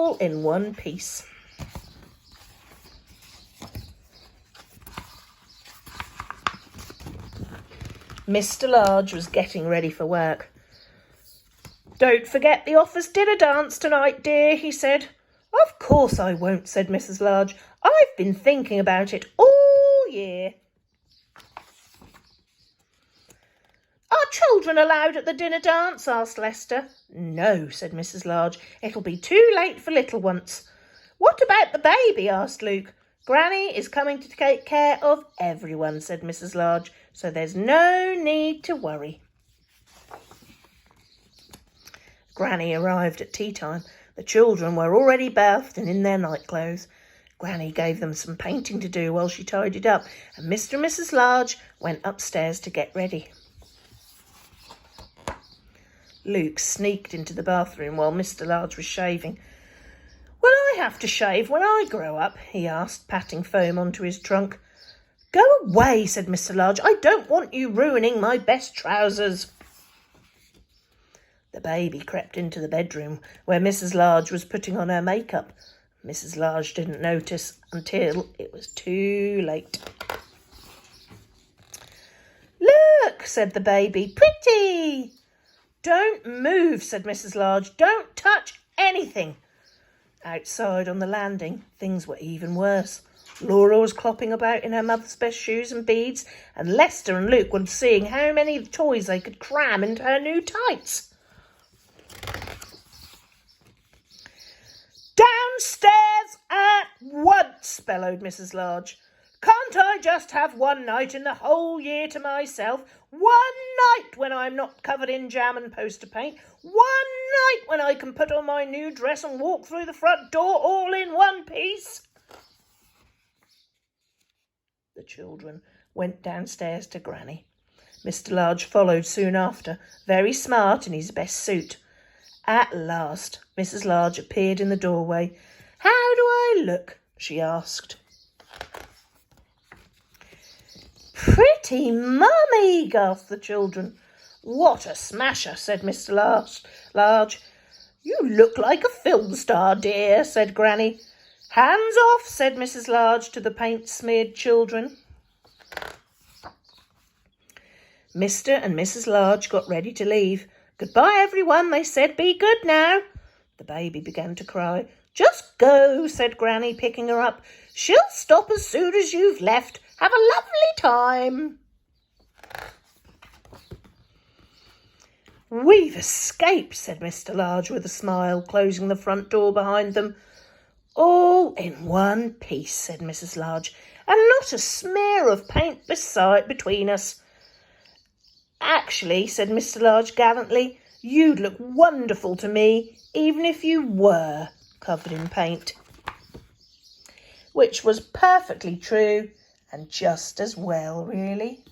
all in one piece. Mr. Large was getting ready for work. "Don't forget the office dinner dance tonight, dear," he said. "Of course I won't," said Mrs. Large. "I've been thinking about it all year." "Are children allowed at the dinner dance?" asked Lester. "No," said Mrs. Large. "It'll be too late for little ones." "What about the baby?" asked Luke. "Granny is coming to take care of everyone," said Mrs. Large, "so there's no need to worry." Granny arrived at tea time. The children were already bathed and in their nightclothes. Granny gave them some painting to do while she tidied up, and Mr. and Mrs. Large went upstairs to get ready. Luke sneaked into the bathroom while Mr. Large was shaving. "Will I have to shave when I grow up?" he asked, patting foam onto his trunk. "Go away," said Mr. Large. "I don't want you ruining my best trousers." The baby crept into the bedroom where Mrs. Large was putting on her makeup. Mrs. Large didn't notice until it was too late. "Look," said the baby. "Pretty." "Don't move," said Mrs. Large. "Don't touch anything." Outside on the landing, things were even worse. Laura was clopping about in her mother's best shoes and beads, and Lester and Luke were seeing how many toys they could cram into her new tights. "Downstairs at once," bellowed Mrs. Large. "Can't I just have one night in the whole year to myself? One night when I'm not covered in jam and poster paint? One night when I can put on my new dress and walk through the front door all in one piece?" The children went downstairs to Granny. Mr. Large followed soon after, very smart in his best suit. At last, Mrs. Large appeared in the doorway. "How do I look?" she asked. "Pretty mummy," gasped the children. "What a smasher," said Mr. Large. "You look like a film star, dear," said Granny. "Hands off," said Mrs. Large to the paint-smeared children. Mr. and Mrs. Large got ready to leave. "Goodbye, everyone," they said. "Be good now." The baby began to cry. "Just go," said Granny, picking her up. "She'll stop as soon as you've left. Have a lovely time." "We've escaped," said Mr. Large with a smile, closing the front door behind them. "All in one piece," said Mrs. Large, "and not a smear of paint between us." "Actually," said Mr. Large gallantly, "you'd look wonderful to me, even if you were covered in paint." Which was perfectly true, and just as well, really.